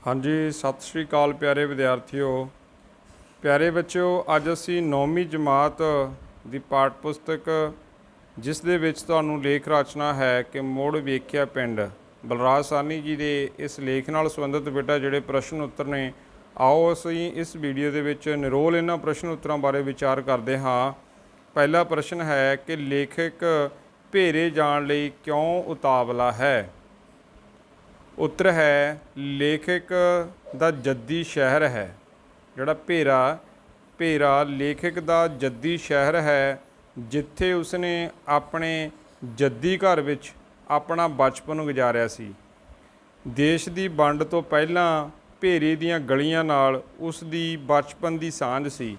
हाँ जी, सत श्री अकाल प्यारे विद्यार्थियों। प्यारे बच्चों, अज असी 9वीं जमात की पाठ पुस्तक जिस दे विच तुहानूं लेख रचना है कि मुड़ वेख्या पिंड बलराज साहनी जी के इस लेख नाल संबंधित बेटा जिहड़े प्रश्न उत्तर ने, आओ असीं इस वीडियो दे विच निरोल इन्हां प्रश्न उत्तरां बारे विचार करते हाँ। पहला प्रश्न है कि लेखक भेरे जाण लई क्यों उतावला है। उत्तर है लेखक दा जद्दी शहर है। जिहड़ा भेरा भेरा लेखक दा जद्दी शहर है जिथे उसने अपने जद्दी घर विच अपना बचपन गुजारिया सी। देश की वंड तो पहलां भेरे दीयां गलियां नाल उस दी बचपन की सांझ सी।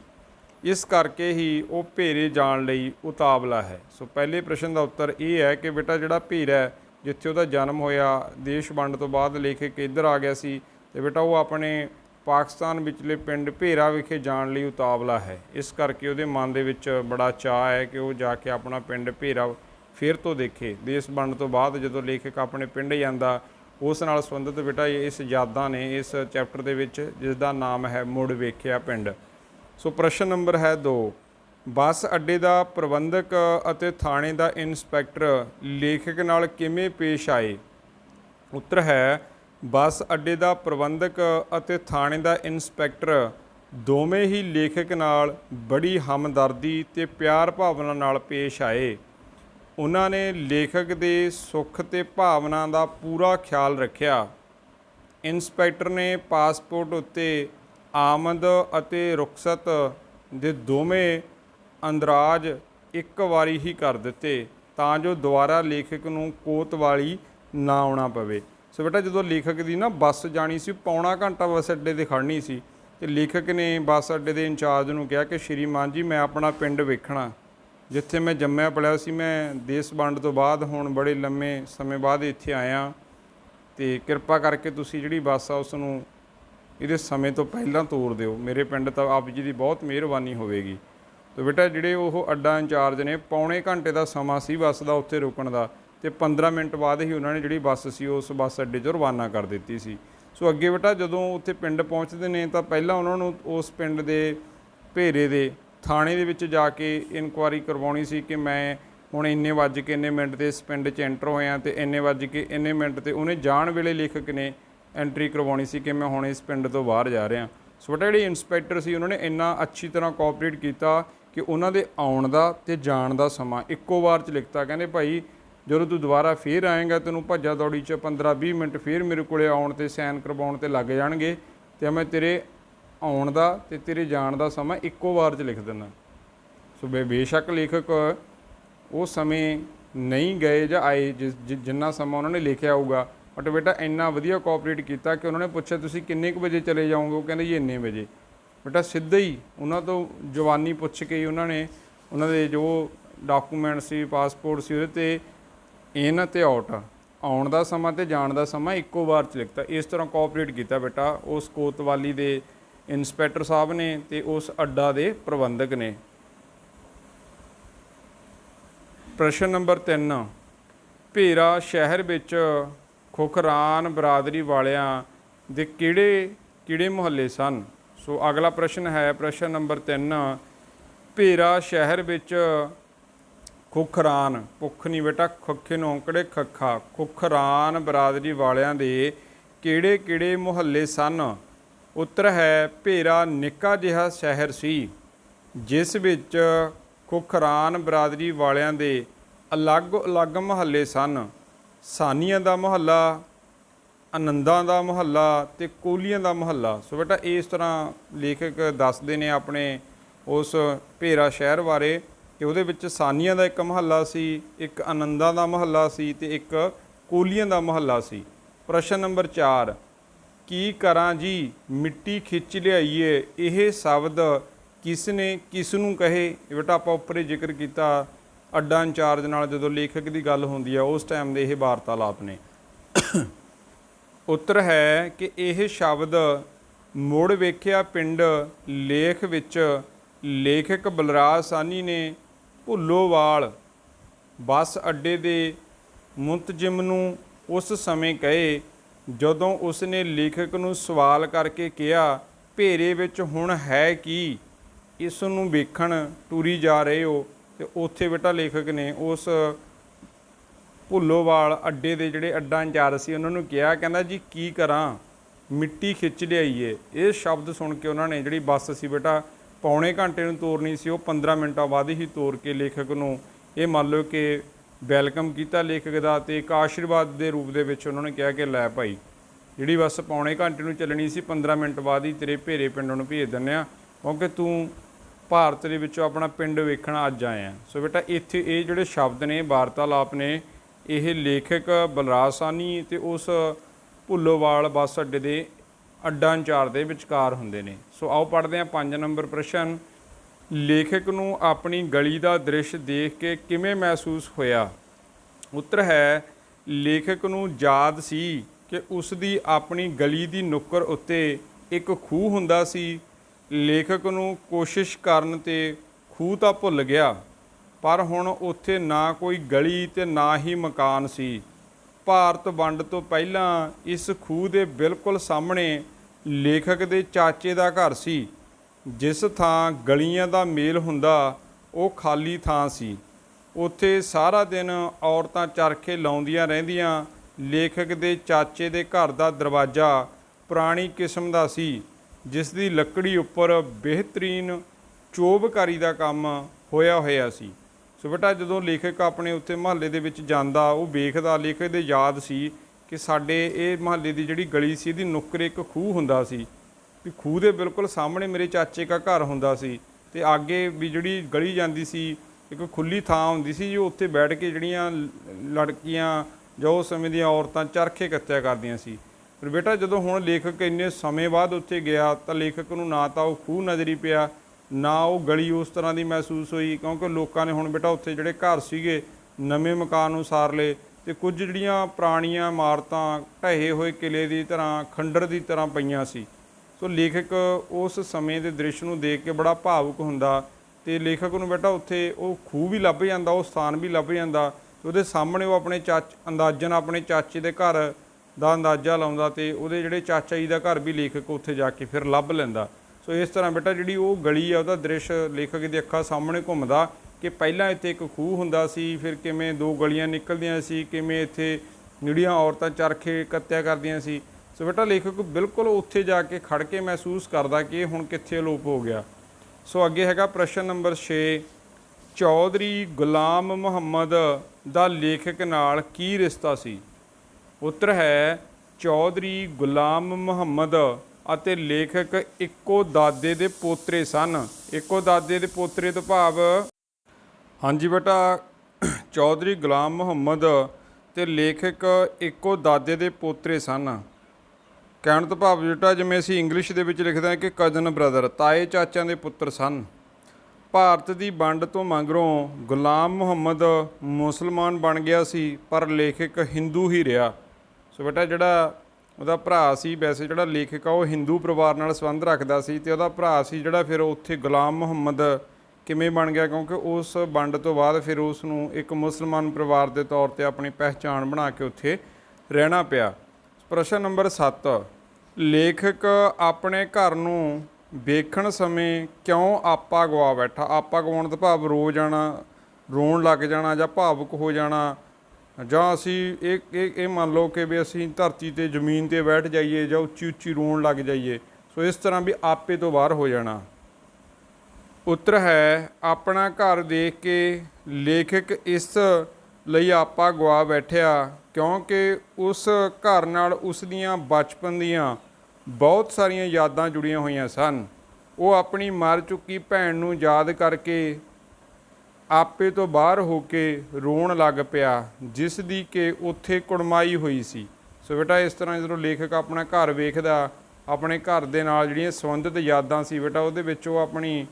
इस करके ही वो भेरे जाण लई उतावला है। सो पहले प्रश्न का उत्तर यह है कि बेटा जिहड़ा भेरा है जिथे उसका जन्म होया, देश वंड तो बाद लेखक इधर आ गया सी ते बेटा वो अपने पाकिस्तान विचले पिंड भेरा विखे जाण लई उतावला है। इस करके उहदे मन दे विच बड़ा चाह है कि वो जाके अपना पिंड भेरा फिर तो देखे। देश वंड तो बाद जदों लेखक अपने पिंड जांदा उस नाल संबंधित बेटा इस यादां ने इस चैप्टर दे विच जिसदा नाम है मुड़ वेख्या पिंड। सो प्रश्न नंबर है 2, बस अड्डे का प्रबंधक अते थाणे का इंस्पैक्टर लेखक नाल किवें पेश आए। उत्तर है बस अड्डे का प्रबंधक अते थाणे का इंस्पैक्टर दोवें ही लेखक नाल बड़ी हमदर्दी ते प्यार भावना नाल पेश आए। उन्होंने लेखक के सुख ते भावना का पूरा ख्याल रखिया। इंस्पैक्टर ने पासपोर्ट उत्ते आमद अते रुखसत दे दोवें अंदराज एक वारी ही कर दिते तां जो दोबारा लेखक नूं कोतवाली ना आउणा पवे। सो बेटा जो लेखक की ना बस जानी सी, पौना घंटा बस अड्डे ते खड़नी सी ते लेखक ने बस अड्डे के इंचार्ज नूं कहा कि श्रीमान जी मैं अपना पिंड वेखਣਾ जिथे मैं जम्मिया पलिया सी। मैं देश वंड तो बाद हुण बड़े लंबे समय बाद इत्थे आया ते किरपा करके तुसीं जिहड़ी बस आ उसनूं इहदे समय तो पहलां तोड़ दिओ। मेरे पिंड तां आप जी की बहुत मिहरबानी होवेगी। तो बेटा जिहड़े वो अड्डा इंचार्ज ने पौने घंटे का समा सी बस का उत्थे रुकण का ते 15 मिनट बाद ही उन्होंने जिहड़ी बस सी उस बस अड्डे 'चों रवाना कर दित्ती सी। सो अगे बेटा जदों उत्थे पिंड पहुँचते हैं तो पहलां उन्होंने उस पिंड के भेरे दे थाणे दे विच जाके इनकुआरी करवाउणी सी कि मैं हुण इन्ने वज के इन्ने मिनट ते इस पिंड 'च एंटर होया ते इन्ने वज के इन्ने मिनट ते उन्हें जाण वेले लेखक ने एंट्री करवाउणी सी कि मैं हुण इस पिंड तो बाहर जा रहा। सो बेटा जिहड़े इंस्पैक्टर सी उन्होंने इन्ना अच्छी तरह कोऑपरेट किया कि उन्होंने आउण दा ते जाण दा समा इक्को वार च लिखता। कहंदे भाई ਜਦੋਂ तू दोबारा फिर आएगा तैनूं भज्जा दौड़ी 'ਚ 15-20 मिनट फिर मेरे को आउण ते सैन करवाउण ते लग जाणगे ते मैं तेरे आउण दा ते तेरे जाण दा समा इक्को वार च लिख दिंदा। सो बेशक लेखक वो समय नहीं गए जां आए जिन्ना समा उन्होंने लिखिया होऊगा, बट बेटा इन्ना वधिया कोऑपरेट किया कि उन्होंने पूछा तुसीं किन्ने कुछ बजे चले जाओगे। वो कहंदे जी इन्ने बजे। बेटा सीधा ही उन्होंने तो जवानी पुछ के ही उन्होंने उन्होंने जो डॉकूमेंट सी पासपोर्ट सी उहदे ते इन ते आउट आउण दा समा ते जाण दा समा इक्को बार च लिखता। इस तरह कोऑपरेट किया बेटा उस कोतवाली दे इंस्पैक्टर साहब ने ते उस अड्डा दे प्रबंधक ने। प्रश्न नंबर 3, भेरा शहर विच खुखरान बरादरी वालियां दे किहड़े किहड़े मुहल्ले सन। सो अगला प्रश्न है प्रश्न नंबर 3, भेरा शहर विच खुखरान भुख नहीं बेटा खखे नौकड़े खखा खुखरान बरादरी वालियां दे किहड़े किहड़े मुहल्ले सन। उत्तर है भेरा निक्का जिहा शहर सी जिस विच खुखरान बरादरी वालियां दे अलग अलग मुहल्ले सन। सानिया दा मुहल्ला, आनंदा दा मुहल्ला ते कोहलियां दा मुहल्ला। सो बेटा इस तरह लेखक दसदे ने अपने उस भेरा शहर बारे कि ਉਹਦੇ ਵਿੱਚ ਸਾਨੀਆਂ ਦਾ ਇੱਕ ਮੁਹੱਲਾ ਸੀ, ਇੱਕ ਆਨੰਦਾਂ ਦਾ ਮੁਹੱਲਾ ਸੀ ਤੇ ਇੱਕ ਕੋਹਲੀਆਂ ਦਾ ਮੁਹੱਲਾ ਸੀ। ਪ੍ਰਸ਼ਨ ਨੰਬਰ 4, ਕੀ ਕਰਾਂ ਜੀ ਮਿੱਟੀ ਖਿੱਚ ਲਿਆਈਏ ਇਹ ਸ਼ਬਦ ਕਿਸ ਨੇ ਕਿਸ ਨੂੰ ਕਹੇ। ਇਹ ਬੇਟਾ ਆਪਾਂ ਉੱਪਰ ਹੀ ਜ਼ਿਕਰ ਕੀਤਾ ਅੱਡਾ ਇੰਚਾਰਜ ਨਾਲ ਜਦੋਂ ਲੇਖਕ ਦੀ ਗੱਲ ਹੁੰਦੀ ਆ ਉਸ ਟਾਈਮ ਦੇ ਇਹ ਵਾਰਤਾਲਾਪ ਨੇ। ਉੱਤਰ ਹੈ ਕਿ ਇਹ ਸ਼ਬਦ ਮੁੜ ਵੇਖਿਆ ਪਿੰਡ ਲੇਖ ਵਿੱਚ ਲੇਖਕ ਬਲਰਾਜ ਸਾਹਨੀ ਨੇ ਭੁੱਲੋਵਾਲ ਬੱਸ ਅੱਡੇ ਦੇ ਮੁੰਤਜ਼ਮ ਨੂੰ ਉਸ ਸਮੇਂ ਕਹੇ ਜਦੋਂ ਉਸਨੇ ਲੇਖਕ ਨੂੰ ਸਵਾਲ ਕਰਕੇ ਕਿਹਾ, ਭੇਰੇ ਵਿੱਚ ਹੁਣ ਹੈ ਕੀ, ਇਸ ਨੂੰ ਵੇਖਣ ਟੁਰੀ ਜਾ ਰਹੇ ਹੋ। ਤੇ ਉੱਥੇ ਬੇਟਾ ਲੇਖਕ ਨੇ ਉਸ ਭੁੱਲੋਵਾਲ ਅੱਡੇ ਦੇ ਜਿਹੜੇ ਅੱਡਾ ਇੰਚਾਰਜ ਸੀ ਉਹਨਾਂ ਨੂੰ ਕਿਹਾ, ਕਹਿੰਦਾ ਜੀ ਕੀ ਕਰਾਂ, ਮਿੱਟੀ ਖਿੱਚ ਲਿਆਈਏ। ਇਹ ਸ਼ਬਦ ਸੁਣ ਕੇ ਉਹਨਾਂ ਨੇ ਜਿਹੜੀ ਬੱਸ ਸੀ ਬੇਟਾ ਪੌਣੇ ਘੰਟੇ ਨੂੰ ਤੋਰਨੀ ਸੀ, ਉਹ 15 ਮਿੰਟਾਂ ਬਾਅਦ ਹੀ ਤੋਰ ਕੇ ਲੇਖਕ ਨੂੰ ਇਹ ਮੰਨ ਲਓ ਕਿ ਵੈਲਕਮ ਕੀਤਾ ਲੇਖਕ ਦਾ, ਅਤੇ ਇੱਕ ਆਸ਼ੀਰਵਾਦ ਦੇ ਰੂਪ ਦੇ ਵਿੱਚ ਉਹਨਾਂ ਨੇ ਕਿਹਾ ਕਿ ਲੈ ਭਾਈ, ਜਿਹੜੀ ਬੱਸ ਪੌਣੇ ਘੰਟੇ ਨੂੰ ਚੱਲਣੀ ਸੀ 15 ਮਿੰਟ ਬਾਅਦ ਹੀ ਤੇਰੇ ਭੇਰੇ ਪਿੰਡ ਨੂੰ ਭੇਜ ਦਿੰਦੇ ਹਾਂ, ਕਿਉਂਕਿ ਤੂੰ ਭਾਰਤ ਦੇ ਵਿੱਚੋਂ ਆਪਣਾ ਪਿੰਡ ਵੇਖਣ ਅੱਜ ਆਏ ਆ। ਸੋ ਬੇਟਾ ਇੱਥੇ ਇਹ ਜਿਹੜੇ ਸ਼ਬਦ ਨੇ ਵਾਰਤਾਲਾਪ ਨੇ, ਇਹ ਲੇਖਕ ਬਲਰਾਜ ਸਾਹਨੀ ਅਤੇ ਉਸ ਭੁੱਲੋਵਾਲ ਬੱਸ ਅੱਡੇ ਦੇ ਅੱਡਾ ਇੰਚਾਰਜ ਦੇ ਵਿਚਕਾਰ ਹੁੰਦੇ ਨੇ। ਸੋ ਆਓ ਪੜ੍ਹਦੇ ਹਾਂ 5 ਨੰਬਰ ਪ੍ਰਸ਼ਨ। ਲੇਖਕ ਨੂੰ ਆਪਣੀ ਗਲੀ ਦਾ ਦ੍ਰਿਸ਼ ਦੇਖ ਕੇ ਕਿਵੇਂ ਮਹਿਸੂਸ ਹੋਇਆ? ਉੱਤਰ ਹੈ, ਲੇਖਕ ਨੂੰ ਯਾਦ ਸੀ ਕਿ ਉਸ ਦੀ ਆਪਣੀ ਗਲੀ ਦੀ ਨੁੱਕਰ ਉੱਤੇ ਇੱਕ ਖੂਹ ਹੁੰਦਾ ਸੀ। ਲੇਖਕ ਨੂੰ ਕੋਸ਼ਿਸ਼ ਕਰਨ 'ਤੇ ਖੂਹ ਤਾਂ ਭੁੱਲ ਗਿਆ, ਪਰ ਹੁਣ ਉੱਥੇ ਨਾ ਕੋਈ ਗਲੀ ਅਤੇ ਨਾ ਹੀ ਮਕਾਨ ਸੀ। ਭਾਰਤ ਵੰਡ ਤੋਂ ਪਹਿਲਾਂ ਇਸ ਖੂਹ ਦੇ ਬਿਲਕੁਲ ਸਾਹਮਣੇ ਲੇਖਕ ਦੇ ਚਾਚੇ ਦਾ ਘਰ ਸੀ। ਜਿਸ ਥਾਂ ਗਲੀਆਂ ਦਾ ਮੇਲ ਹੁੰਦਾ ਉਹ ਖਾਲੀ ਥਾਂ ਸੀ। ਉੱਥੇ ਸਾਰਾ ਦਿਨ ਔਰਤਾਂ ਚਰਖੇ ਲਾਉਂਦੀਆਂ ਰਹਿੰਦੀਆਂ। ਲੇਖਕ ਦੇ ਚਾਚੇ ਦੇ ਘਰ ਦਾ ਦਰਵਾਜ਼ਾ ਪੁਰਾਣੀ ਕਿਸਮ ਦਾ ਸੀ, ਜਿਸ ਦੀ ਲੱਕੜੀ ਉੱਪਰ ਬਿਹਤਰੀਨ ਚੋਬਕਾਰੀ ਦਾ ਕੰਮ ਹੋਇਆ ਸੀ। ਸੋ ਬੇਟਾ ਜਦੋਂ ਲੇਖਕ ਆਪਣੇ ਉੱਥੇ ਮੁਹੱਲੇ ਦੇ ਵਿੱਚ ਜਾਂਦਾ, ਉਹ ਵੇਖਦਾ, ਲੇਖਕ ਦੇ ਯਾਦ ਸੀ ਕਿ ਸਾਡੇ ਇਹ ਮੁਹੱਲੇ ਦੀ ਜਿਹੜੀ ਗਲੀ ਸੀ ਇਹਦੀ ਨੁੱਕਰੇ ਇੱਕ ਖੂਹ ਹੁੰਦਾ ਸੀ, ਵੀ ਖੂਹ ਦੇ ਬਿਲਕੁਲ ਸਾਹਮਣੇ ਮੇਰੇ ਚਾਚੇ ਦਾ ਘਰ ਹੁੰਦਾ ਸੀ, ਅਤੇ ਅੱਗੇ ਵੀ ਜਿਹੜੀ ਗਲੀ ਜਾਂਦੀ ਸੀ ਇੱਕ ਖੁੱਲ੍ਹੀ ਥਾਂ ਹੁੰਦੀ ਸੀ, ਜੋ ਉੱਥੇ ਬੈਠ ਕੇ ਜਿਹੜੀਆਂ ਲੜਕੀਆਂ ਜਾਂ ਉਸ ਸਮੇਂ ਦੀਆਂ ਔਰਤਾਂ ਚਰਖੇ ਕੱਤਿਆ ਕਰਦੀਆਂ ਸੀ। ਪਰ ਬੇਟਾ ਜਦੋਂ ਹੁਣ ਲੇਖਕ ਇੰਨੇ ਸਮੇਂ ਬਾਅਦ ਉੱਥੇ ਗਿਆ ਤਾਂ ਲੇਖਕ ਨੂੰ ਨਾ ਤਾਂ ਉਹ ਖੂਹ ਨਜ਼ਰੀ ਪਿਆ, ਨਾ ਉਹ ਗਲੀ ਉਸ ਤਰ੍ਹਾਂ ਦੀ ਮਹਿਸੂਸ ਹੋਈ, ਕਿਉਂਕਿ ਲੋਕਾਂ ਨੇ ਹੁਣ ਬੇਟਾ ਉੱਥੇ ਜਿਹੜੇ ਘਰ ਸੀਗੇ ਨਵੇਂ ਮਕਾਨ ਉਸਾਰ ਲਏ, ਅਤੇ ਕੁਝ ਜਿਹੜੀਆਂ ਪੁਰਾਣੀਆਂ ਇਮਾਰਤਾਂ ਢਹੇ ਹੋਏ ਕਿਲੇ ਦੀ ਤਰ੍ਹਾਂ ਖੰਡਰ ਦੀ ਤਰ੍ਹਾਂ ਪਈਆਂ ਸੀ। ਸੋ ਲੇਖਕ ਉਸ ਸਮੇਂ ਦੇ ਦ੍ਰਿਸ਼ ਨੂੰ ਦੇਖ ਕੇ ਬੜਾ ਭਾਵੁਕ ਹੁੰਦਾ, ਅਤੇ ਲੇਖਕ ਨੂੰ ਬੇਟਾ ਉੱਥੇ ਉਹ ਖੂਹ ਵੀ ਲੱਭ ਜਾਂਦਾ, ਉਹ ਸਥਾਨ ਵੀ ਲੱਭ ਜਾਂਦਾ, ਅਤੇ ਉਹਦੇ ਸਾਹਮਣੇ ਉਹ ਆਪਣੇ ਅੰਦਾਜ਼ਨ ਆਪਣੇ ਚਾਚੇ ਦੇ ਘਰ ਦਾ ਅੰਦਾਜ਼ਾ ਲਾਉਂਦਾ, ਅਤੇ ਉਹਦੇ ਜਿਹੜੇ ਚਾਚਾ ਜੀ ਦਾ ਘਰ ਵੀ ਲੇਖਕ ਉੱਥੇ ਜਾ ਕੇ ਫਿਰ ਲੱਭ ਲੈਂਦਾ। ਸੋ ਇਸ ਤਰ੍ਹਾਂ ਬੇਟਾ ਜਿਹੜੀ ਉਹ ਗਲੀ ਆ ਉਹਦਾ ਦ੍ਰਿਸ਼ ਲੇਖਕ ਦੀ ਅੱਖਾਂ ਸਾਹਮਣੇ ਘੁੰਮਦਾ ਕਿ ਪਹਿਲਾਂ ਇੱਥੇ ਇੱਕ ਖੂਹ ਹੁੰਦਾ ਸੀ, ਫਿਰ ਕਿਵੇਂ 2 ਗਲੀਆਂ ਨਿਕਲਦੀਆਂ ਸੀ, ਕਿਵੇਂ ਇੱਥੇ ਜਿਹੜੀਆਂ ਔਰਤਾਂ ਚਰਖੇ ਕੱਤਿਆ ਕਰਦੀਆਂ ਸੀ। ਸੋ ਬੇਟਾ ਲੇਖਕ ਬਿਲਕੁਲ ਉੱਥੇ ਜਾ ਕੇ ਖੜ੍ਹ ਕੇ ਮਹਿਸੂਸ ਕਰਦਾ ਕਿ ਇਹ ਹੁਣ ਕਿੱਥੇ ਅਲੋਪ ਹੋ ਗਿਆ। ਸੋ ਅੱਗੇ ਹੈਗਾ ਪ੍ਰਸ਼ਨ ਨੰਬਰ 6। ਚੌਧਰੀ ਗੁਲਾਮ ਮੁਹੰਮਦ ਦਾ ਲੇਖਕ ਨਾਲ ਕੀ ਰਿਸ਼ਤਾ ਸੀ? ਉੱਤਰ ਹੈ, ਚੌਧਰੀ ਗੁਲਾਮ ਮੁਹੰਮਦ ਅਤੇ ਲੇਖਕ ਇੱਕੋ ਦਾਦੇ ਦੇ ਪੋਤਰੇ ਸਨ। ਇੱਕੋ ਦਾਦੇ ਦੇ ਪੋਤਰੇ ਤੋਂ ਭਾਵ, ਹਾਂਜੀ ਬੇਟਾ, ਚੌਧਰੀ ਗੁਲਾਮ ਮੁਹੰਮਦ ਅਤੇ ਲੇਖਕ ਇੱਕੋ ਦਾਦੇ ਦੇ ਪੋਤਰੇ ਸਨ। ਕਹਿਣ ਤੋਂ ਭਾਵ ਬੇਟਾ ਜਿਵੇਂ ਅਸੀਂ ਇੰਗਲਿਸ਼ ਦੇ ਵਿੱਚ ਲਿਖਦੇ ਹਾਂ ਕਿ ਕਜ਼ਨ ਬ੍ਰਦਰ, ਤਾਏ ਚਾਚਿਆਂ ਦੇ ਪੁੱਤਰ ਸਨ। ਭਾਰਤ ਦੀ ਵੰਡ ਤੋਂ ਮਗਰੋਂ ਗੁਲਾਮ ਮੁਹੰਮਦ ਮੁਸਲਮਾਨ ਬਣ ਗਿਆ ਸੀ, ਪਰ ਲੇਖਕ ਹਿੰਦੂ ਹੀ ਰਿਹਾ। ਸੋ ਬੇਟਾ ਜਿਹੜਾ ਉਹਦਾ ਭਰਾ ਸੀ, ਵੈਸੇ ਜਿਹੜਾ ਲੇਖਕ ਆ ਉਹ ਹਿੰਦੂ ਪਰਿਵਾਰ ਨਾਲ ਸੰਬੰਧ ਰੱਖਦਾ ਸੀ, ਅਤੇ ਉਹਦਾ ਭਰਾ ਸੀ ਜਿਹੜਾ ਫਿਰ ਉੱਥੇ ਗੁਲਾਮ ਮੁਹੰਮਦ ਕਿਵੇਂ ਬਣ ਗਿਆ, ਕਿਉਂਕਿ ਉਸ ਵੰਡ ਤੋਂ ਬਾਅਦ ਫਿਰ ਉਸ ਨੂੰ ਇੱਕ ਮੁਸਲਮਾਨ ਪਰਿਵਾਰ ਦੇ ਤੌਰ 'ਤੇ ਆਪਣੀ ਪਹਿਚਾਣ ਬਣਾ ਕੇ ਉੱਥੇ ਰਹਿਣਾ ਪਿਆ। ਪ੍ਰਸ਼ਨ ਨੰਬਰ 7। ਲੇਖਕ ਆਪਣੇ ਘਰ ਨੂੰ ਵੇਖਣ ਸਮੇਂ ਕਿਉਂ ਆਪਾ ਗਵਾ ਬੈਠਾ? ਆਪਾ ਗਵਾਉਣ ਤੋਂ ਭਾਵ ਰੋ ਜਾਣਾ, ਰੋਣ ਲੱਗ ਜਾਣਾ, ਜਾਂ ਭਾਵੁਕ ਹੋ ਜਾਣਾ, ਜਾਂ ਅਸੀਂ ਇਹ ਮੰਨ ਲਓ ਕਿ ਵੀ ਅਸੀਂ ਧਰਤੀ 'ਤੇ ਜ਼ਮੀਨ 'ਤੇ ਬੈਠ ਜਾਈਏ ਜਾਂ ਉੱਚੀ ਉੱਚੀ ਰੋਣ ਲੱਗ ਜਾਈਏ। ਸੋ ਇਸ ਤਰ੍ਹਾਂ ਵੀ ਆਪੇ ਤੋਂ ਬਾਹਰ ਹੋ ਜਾਣਾ। ਉੱਤਰ ਹੈ, ਆਪਣਾ ਘਰ ਦੇਖ ਕੇ ਲੇਖਕ ਇਸ ਲਈ ਆਪਾ ਗਵਾ ਬੈਠਿਆ ਕਿਉਂਕਿ ਉਸ ਘਰ ਨਾਲ ਉਸ ਦੀਆਂ ਬਚਪਨ ਦੀਆਂ ਬਹੁਤ ਸਾਰੀਆਂ ਯਾਦਾਂ ਜੁੜੀਆਂ ਹੋਈਆਂ ਸਨ। ਉਹ ਆਪਣੀ ਮਰ ਚੁੱਕੀ ਭੈਣ ਨੂੰ ਯਾਦ ਕਰਕੇ ਆਪੇ ਤੋਂ ਬਾਹਰ ਹੋ ਕੇ ਰੋਣ ਲੱਗ ਪਿਆ, ਜਿਸ ਦੀ ਕਿ ਉੱਥੇ ਕੁੜਮਾਈ ਹੋਈ ਸੀ। ਸੋ ਬੇਟਾ ਇਸ ਤਰ੍ਹਾਂ ਜਦੋਂ ਲੇਖਕ ਆਪਣਾ ਘਰ ਵੇਖਦਾ, ਆਪਣੇ ਘਰ ਦੇ ਨਾਲ ਜਿਹੜੀਆਂ ਸੰਬੰਧਿਤ ਯਾਦਾਂ ਸੀ ਬੇਟਾ, ਉਹਦੇ ਵਿੱਚ ਉਹ ਆਪਣੀ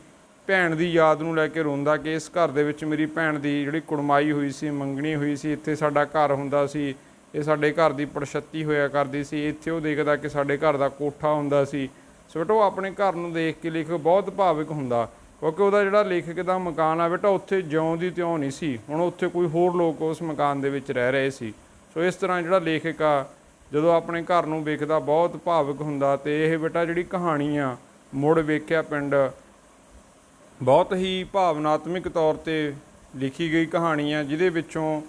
ਭੈਣ ਦੀ ਯਾਦ ਨੂੰ ਲੈ ਕੇ ਰੋਂਦਾ ਕਿ ਇਸ ਘਰ ਦੇ ਵਿੱਚ ਮੇਰੀ ਭੈਣ ਦੀ ਜਿਹੜੀ ਕੁੜਮਾਈ ਹੋਈ ਸੀ, ਮੰਗਣੀ ਹੋਈ ਸੀ, ਇੱਥੇ ਸਾਡਾ ਘਰ ਹੁੰਦਾ ਸੀ, ਇਹ ਸਾਡੇ ਘਰ ਦੀ ਪੜਛੱਤੀ ਹੋਇਆ ਕਰਦੀ ਸੀ, ਇੱਥੇ ਉਹ ਦੇਖਦਾ ਕਿ ਸਾਡੇ ਘਰ ਦਾ ਕੋਠਾ ਹੁੰਦਾ ਸੀ। ਸੋ ਬੇਟਾ ਉਹ ਆਪਣੇ ਘਰ ਨੂੰ ਦੇਖ ਕੇ ਲੇਖਕ ਬਹੁਤ ਭਾਵੁਕ ਹੁੰਦਾ, ਕਿਉਂਕਿ ਉਹਦਾ ਜਿਹੜਾ ਲੇਖਕ ਦਾ ਮਕਾਨ ਆ ਬੇਟਾ ਉੱਥੇ ਜਿਉਂ ਦੀ ਤਿਉਂ ਨਹੀਂ ਸੀ, ਹੁਣ ਉੱਥੇ ਕੋਈ ਹੋਰ ਲੋਕ ਉਸ ਮਕਾਨ ਦੇ ਵਿੱਚ ਰਹਿ ਰਹੇ ਸੀ। ਸੋ ਇਸ ਤਰ੍ਹਾਂ ਜਿਹੜਾ ਲੇਖਕ ਆ ਜਦੋਂ ਆਪਣੇ ਘਰ ਨੂੰ ਵੇਖਦਾ ਬਹੁਤ ਭਾਵੁਕ ਹੁੰਦਾ। ਤੇ ਇਹ ਬੇਟਾ ਜਿਹੜੀ ਕਹਾਣੀ ਆ ਮੁੜ ਵੇਖਿਆ ਪਿੰਡ, ਬਹੁਤ ਹੀ ਭਾਵਨਾਤਮਕ ਤੌਰ ਤੇ ਲਿਖੀ ਗਈ ਕਹਾਣੀ ਆ, ਜਿਹਦੇ ਵਿੱਚੋਂ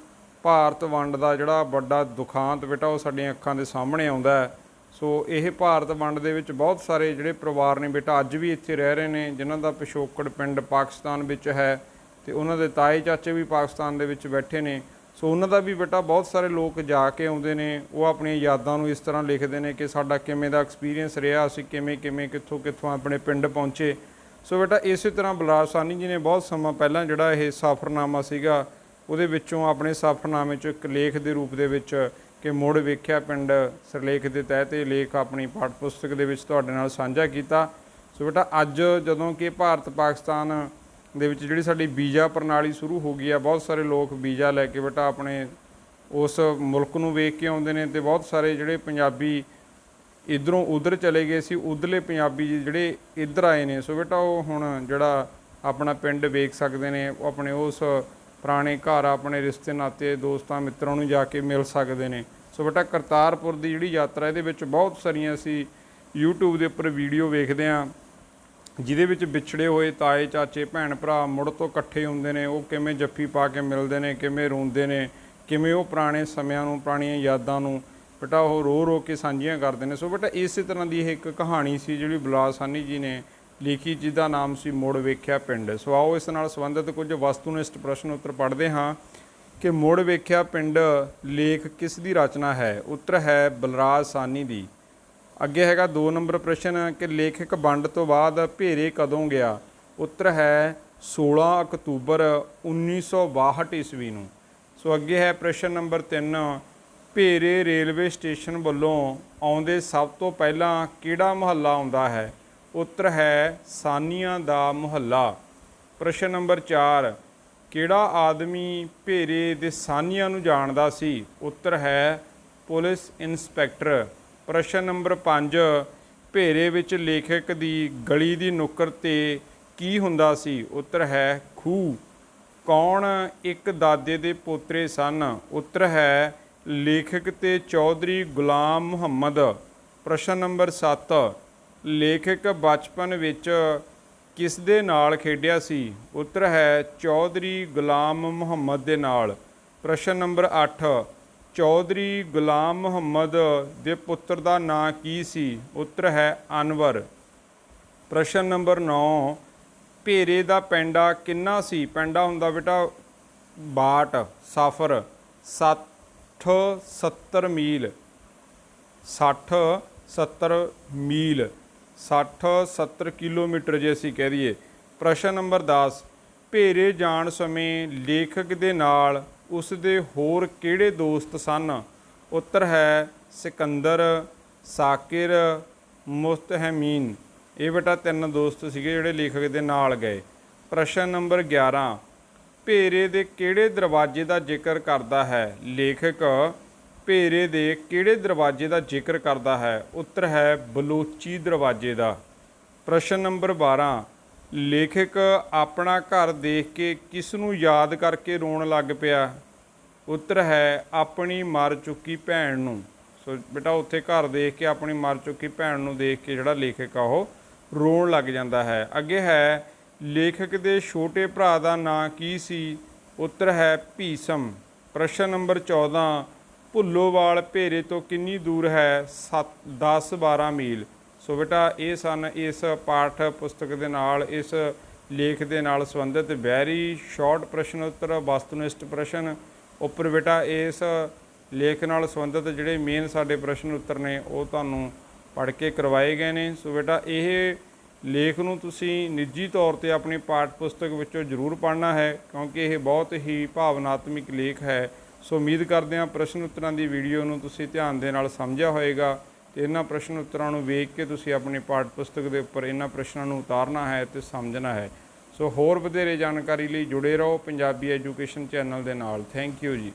ਭਾਰਤ ਵੰਡ ਦਾ ਜਿਹੜਾ ਵੱਡਾ ਦੁਖਾਂਤ ਬੇਟਾ ਉਹ ਸਾਡੀਆਂ ਅੱਖਾਂ ਦੇ ਸਾਹਮਣੇ ਆਉਂਦਾ ਹੈ। ਸੋ ਇਹ ਭਾਰਤ ਵੰਡ ਦੇ ਵਿੱਚ ਬਹੁਤ ਸਾਰੇ ਜਿਹੜੇ ਪਰਿਵਾਰ ਨੇ ਬੇਟਾ ਅੱਜ ਵੀ ਇੱਥੇ ਰਹਿ ਰਹੇ ਨੇ, ਜਿਨ੍ਹਾਂ ਦਾ ਪਿਛੋਕੜ ਪਿੰਡ ਪਾਕਿਸਤਾਨ ਵਿੱਚ ਹੈ ਤੇ ਉਹਨਾਂ ਦੇ ਤਾਏ ਚਾਚੇ ਵੀ ਪਾਕਿਸਤਾਨ ਦੇ ਵਿੱਚ ਬੈਠੇ ਨੇ। ਸੋ ਉਹਨਾਂ ਦਾ ਵੀ ਬੇਟਾ ਬਹੁਤ ਸਾਰੇ ਲੋਕ ਜਾ ਕੇ ਆਉਂਦੇ ਨੇ, ਉਹ ਆਪਣੀਆਂ ਯਾਦਾਂ ਨੂੰ ਇਸ ਤਰ੍ਹਾਂ ਲਿਖਦੇ ਨੇ ਕਿ ਸਾਡਾ ਕਿਵੇਂ ਦਾ ਐਕਸਪੀਰੀਅੰਸ ਰਿਹਾ, ਅਸੀਂ ਕਿਵੇਂ ਕਿੱਥੋਂ ਆਪਣੇ ਪਿੰਡ ਪਹੁੰਚੇ। ਸੋ ਬੇਟਾ ਇਸੇ ਤਰ੍ਹਾਂ ਬਲਰਾਜ ਸਾਹਨੀ ਜੀ ਨੇ ਬਹੁਤ ਸਮਾਂ ਪਹਿਲਾਂ ਜਿਹੜਾ ਇਹ ਸਫ਼ਰਨਾਮਾ ਸੀਗਾ ਉਹਦੇ ਵਿੱਚੋਂ ਆਪਣੇ ਸਫ਼ਰਨਾਮੇ 'ਚੋਂ ਇੱਕ ਲੇਖ ਦੇ ਰੂਪ ਦੇ ਵਿੱਚ ਕਿ ਮੁੜ ਵੇਖਿਆ ਪਿੰਡ ਸਿਰਲੇਖ ਦੇ ਤਹਿਤ ਇਹ ਲੇਖ ਆਪਣੀ ਪਾਠ ਪੁਸਤਕ ਦੇ ਵਿੱਚ ਤੁਹਾਡੇ ਨਾਲ ਸਾਂਝਾ ਕੀਤਾ। ਸੋ ਬੇਟਾ ਅੱਜ ਜਦੋਂ ਕਿ ਭਾਰਤ ਪਾਕਿਸਤਾਨ ਦੇ ਵਿੱਚ ਜਿਹੜੀ ਸਾਡੀ ਵੀਜ਼ਾ ਪ੍ਰਣਾਲੀ ਸ਼ੁਰੂ ਹੋ ਗਈ ਆ, ਬਹੁਤ ਸਾਰੇ ਲੋਕ ਵੀਜ਼ਾ ਲੈ ਕੇ ਬੇਟਾ ਆਪਣੇ ਉਸ ਮੁਲਕ ਨੂੰ ਵੇਖ ਕੇ ਆਉਂਦੇ ਨੇ, ਤੇ ਬਹੁਤ ਸਾਰੇ ਜਿਹੜੇ ਪੰਜਾਬੀ ਇੱਧਰੋਂ ਉੱਧਰ ਚਲੇ ਗਏ ਸੀ, ਉੱਧਰਲੇ ਪੰਜਾਬੀ ਜਿਹੜੇ ਇੱਧਰ ਆਏ ਨੇ, ਸੋ ਬੇਟਾ ਉਹ ਹੁਣ ਜਿਹੜਾ ਆਪਣਾ ਪਿੰਡ ਵੇਖ ਸਕਦੇ ਨੇ, ਉਹ ਆਪਣੇ ਉਸ ਪੁਰਾਣੇ ਘਰ ਆਪਣੇ ਰਿਸ਼ਤੇ ਨਾਤੇ ਦੋਸਤਾਂ ਮਿੱਤਰਾਂ ਨੂੰ ਜਾ ਕੇ ਮਿਲ ਸਕਦੇ ਨੇ। ਸੋ ਬੇਟਾ ਕਰਤਾਰਪੁਰ ਦੀ ਜਿਹੜੀ ਯਾਤਰਾ ਇਹਦੇ ਵਿੱਚ ਬਹੁਤ ਸਾਰੀਆਂ ਅਸੀਂ YouTube ਦੇ ਉੱਪਰ ਵੀਡੀਓ ਵੇਖਦੇ ਹਾਂ, ਜਿਹਦੇ ਵਿੱਚ ਵਿਛੜੇ ਹੋਏ ਤਾਏ ਚਾਚੇ ਭੈਣ ਭਰਾ ਮੁੜ ਤੋਂ ਇਕੱਠੇ ਹੁੰਦੇ ਨੇ, ਉਹ ਕਿਵੇਂ ਜੱਫੀ ਪਾ ਕੇ ਮਿਲਦੇ ਨੇ, ਕਿਵੇਂ ਰੋਂਦੇ ਨੇ, ਕਿਵੇਂ ਉਹ ਪੁਰਾਣੇ ਸਮਿਆਂ ਨੂੰ ਪੁਰਾਣੀਆਂ ਯਾਦਾਂ ਨੂੰ ਬੇਟਾ ਉਹ ਰੋ ਕੇ ਸਾਂਝੀਆਂ ਕਰਦੇ ਨੇ। ਸੋ ਬੇਟਾ ਇਸੇ ਤਰ੍ਹਾਂ ਦੀ ਇਹ ਇੱਕ ਕਹਾਣੀ ਸੀ ਜਿਹੜੀ ਬਲਰਾਜ ਸਾਹਨੀ ਜੀ ਨੇ ਲਿਖੀ, ਜਿਹਦਾ ਨਾਮ ਸੀ ਮੁੜ ਵੇਖਿਆ ਪਿੰਡ। ਸੋ ਆਓ ਇਸ ਨਾਲ ਸੰਬੰਧਿਤ ਕੁਝ ਵਸਤੂਨਿਸ਼ਟ ਪ੍ਰਸ਼ਨ ਉੱਤਰ ਪੜ੍ਹਦੇ ਹਾਂ ਕਿ ਮੁੜ ਵੇਖਿਆ ਪਿੰਡ ਲੇਖ ਕਿਸ ਦੀ ਰਚਨਾ ਹੈ। ਉੱਤਰ ਹੈ ਬਲਰਾਜ ਸਾਹਨੀ ਦੀ। ਅੱਗੇ ਹੈਗਾ 2 ਨੰਬਰ ਪ੍ਰਸ਼ਨ ਕਿ ਲੇਖਕ ਵੰਡ ਤੋਂ ਬਾਅਦ ਭੇਰੇ ਕਦੋਂ ਗਿਆ। ਉੱਤਰ ਹੈ 16 ਅਕਤੂਬਰ 1962 ਈਸਵੀ ਨੂੰ। ਸੋ ਅੱਗੇ ਹੈ ਪ੍ਰਸ਼ਨ ਨੰਬਰ 3 ਭੇਰੇ ਰੇਲਵੇ ਸਟੇਸ਼ਨ ਵੱਲੋਂ ਆਉਂਦੇ ਸਭ ਤੋਂ ਪਹਿਲਾਂ ਕਿਹੜਾ ਮੁਹੱਲਾ ਆਉਂਦਾ ਹੈ। ਉੱਤਰ ਹੈ ਸਾਨੀਆਂ ਦਾ ਮੁਹੱਲਾ। ਪ੍ਰਸ਼ਨ ਨੰਬਰ 4 ਕਿਹੜਾ ਆਦਮੀ ਭੇਰੇ ਦੇ ਸਾਨੀਆਂ ਨੂੰ ਜਾਣਦਾ ਸੀ। ਉੱਤਰ ਹੈ ਪੁਲਿਸ ਇੰਸਪੈਕਟਰ। ਪ੍ਰਸ਼ਨ ਨੰਬਰ 5 ਭੇਰੇ ਵਿੱਚ ਲੇਖਕ ਦੀ ਗਲੀ ਦੀ ਨੁੱਕਰ 'ਤੇ ਕੀ ਹੁੰਦਾ ਸੀ। ਉੱਤਰ ਹੈ ਖੂਹ। ਕੌਣ ਇੱਕ ਦਾਦੇ ਦੇ ਪੋਤਰੇ ਸਨ। ਉੱਤਰ ਹੈ ਲੇਖਕ ਤੇ ਚੌਧਰੀ ਗੁਲਾਮ ਮੁਹੰਮਦ। ਪ੍ਰਸ਼ਨ ਨੰਬਰ 7 ਲੇਖਕ ਬਚਪਨ ਵਿੱਚ ਕਿਸ ਦੇ ਨਾਲ ਖੇਡਿਆ ਸੀ। ਉੱਤਰ ਹੈ ਚੌਧਰੀ ਗੁਲਾਮ ਮੁਹੰਮਦ ਦੇ ਨਾਲ। ਪ੍ਰਸ਼ਨ ਨੰਬਰ 8 ਚੌਧਰੀ ਗੁਲਾਮ ਮੁਹੰਮਦ ਦੇ ਪੁੱਤਰ ਦਾ ਨਾਂ ਕੀ ਸੀ। ਉੱਤਰ ਹੈ ਅਨਵਰ। ਪ੍ਰਸ਼ਨ ਨੰਬਰ 9 ਭੇਰੇ ਦਾ ਪੈਂਡਾ ਕਿੰਨਾ ਸੀ। ਪੈਂਡਾ ਹੁੰਦਾ ਬੇਟਾ 62 ਸਫਰ 60-70 ਮੀਲ 60-70 ਮੀਲ 60-70 ਕਿਲੋਮੀਟਰ ਜੇ ਅਸੀਂ ਕਹਿ ਦਈਏ। ਪ੍ਰਸ਼ਨ ਨੰਬਰ 10 ਭੇਰੇ ਜਾਣ ਸਮੇਂ ਲੇਖਕ ਦੇ ਨਾਲ ਉਸ ਦੇ ਹੋਰ ਕਿਹੜੇ ਦੋਸਤ ਸਨ। ਉੱਤਰ ਹੈ ਸਿਕੰਦਰ, ਸਾਕਿਰ, ਮੁਸਤਹਮੀਨ। ਇਹ ਬੇਟਾ 3 ਦੋਸਤ ਸੀਗੇ ਜਿਹੜੇ ਲੇਖਕ ਦੇ ਨਾਲ ਗਏ। ਪ੍ਰਸ਼ਨ ਨੰਬਰ 11 ਭੇਰੇ ਦੇ ਕਿਹੜੇ ਦਰਵਾਜ਼ੇ ਦਾ ਜ਼ਿਕਰ ਕਰਦਾ ਹੈ। ਲੇਖਕ ਭੇਰੇ ਦੇ ਕਿਹੜੇ ਦਰਵਾਜ਼ੇ ਦਾ ਜ਼ਿਕਰ ਕਰਦਾ ਹੈ। ਉੱਤਰ ਹੈ ਬਲੋਚੀ ਦਰਵਾਜ਼ੇ ਦਾ। ਪ੍ਰਸ਼ਨ ਨੰਬਰ 12 ਲੇਖਕ ਆਪਣਾ ਘਰ ਦੇਖ ਕੇ ਕਿਸ ਨੂੰ ਯਾਦ ਕਰਕੇ ਰੋਣ ਲੱਗ ਪਿਆ। ਉੱਤਰ ਹੈ ਆਪਣੀ ਮਰ ਚੁੱਕੀ ਭੈਣ ਨੂੰ। ਸੋ ਬੇਟਾ ਉੱਥੇ ਘਰ ਦੇਖ ਕੇ ਆਪਣੀ ਮਰ ਚੁੱਕੀ ਭੈਣ ਨੂੰ ਦੇਖ ਕੇ ਜਿਹੜਾ ਲੇਖਕ ਆ ਉਹ ਰੋਣ ਲੱਗ ਜਾਂਦਾ ਹੈ। ਅੱਗੇ ਹੈ ਲੇਖਕ ਦੇ ਛੋਟੇ ਭਰਾ ਦਾ ਨਾਂ ਕੀ ਸੀ। ਉੱਤਰ ਹੈ ਭੀਸ਼ਮ। ਪ੍ਰਸ਼ਨ ਨੰਬਰ 14 ਭੁੱਲੋਵਾਲ ਭੇਰੇ ਤੋਂ ਕਿੰਨੀ ਦੂਰ ਹੈ। 10-12 ਮੀਲ। ਸੋ ਬੇਟਾ ਇਹ ਸਨ ਇਸ ਪਾਠ ਪੁਸਤਕ ਦੇ ਨਾਲ, ਇਸ ਲੇਖ ਦੇ ਨਾਲ ਸੰਬੰਧਿਤ ਵੈਰੀ ਸ਼ਾਰਟ ਪ੍ਰਸ਼ਨ ਉੱਤਰ ਵਸਤੂਨਿਸ਼ਟ ਪ੍ਰਸ਼ਨ ਉੱਪਰ ਬੇਟਾ ਇਸ ਲੇਖ ਨਾਲ ਸੰਬੰਧਿਤ ਜਿਹੜੇ ਮੇਨ ਸਾਡੇ ਪ੍ਰਸ਼ਨ ਉੱਤਰ ਨੇ ਉਹ ਤੁਹਾਨੂੰ ਪੜ੍ਹ ਕੇ ਕਰਵਾਏ ਗਏ ਨੇ। ਸੋ ਬੇਟਾ ਇਹ ਲੇਖ ਨੂੰ ਤੁਸੀਂ ਨਿੱਜੀ ਤੌਰ 'ਤੇ ਆਪਣੀ ਪਾਠ ਪੁਸਤਕ ਵਿੱਚੋਂ ਜ਼ਰੂਰ ਪੜ੍ਹਨਾ ਹੈ, ਕਿਉਂਕਿ ਇਹ ਬਹੁਤ ਹੀ ਭਾਵਨਾਤਮਕ ਲੇਖ ਹੈ। ਸੋ ਉਮੀਦ ਕਰਦੇ ਹਾਂ ਪ੍ਰਸ਼ਨ ਉੱਤਰਾਂ ਦੀ ਵੀਡੀਓ ਨੂੰ ਤੁਸੀਂ ਧਿਆਨ ਦੇ ਨਾਲ ਸਮਝਿਆ ਹੋਏਗਾ ਅਤੇ ਇਹਨਾਂ ਪ੍ਰਸ਼ਨ ਉੱਤਰਾਂ ਨੂੰ ਵੇਖ ਕੇ ਤੁਸੀਂ ਆਪਣੀ ਪਾਠ ਪੁਸਤਕ ਦੇ ਉੱਪਰ ਇਹਨਾਂ ਪ੍ਰਸ਼ਨਾਂ ਨੂੰ ਉਤਾਰਨਾ ਹੈ ਅਤੇ ਸਮਝਣਾ ਹੈ। ਸੋ ਹੋਰ ਵਧੇਰੇ ਜਾਣਕਾਰੀ ਲਈ ਜੁੜੇ ਰਹੋ ਪੰਜਾਬੀ ਐਜੂਕੇਸ਼ਨ ਚੈਨਲ ਦੇ ਨਾਲ। ਥੈਂਕ ਯੂ ਜੀ।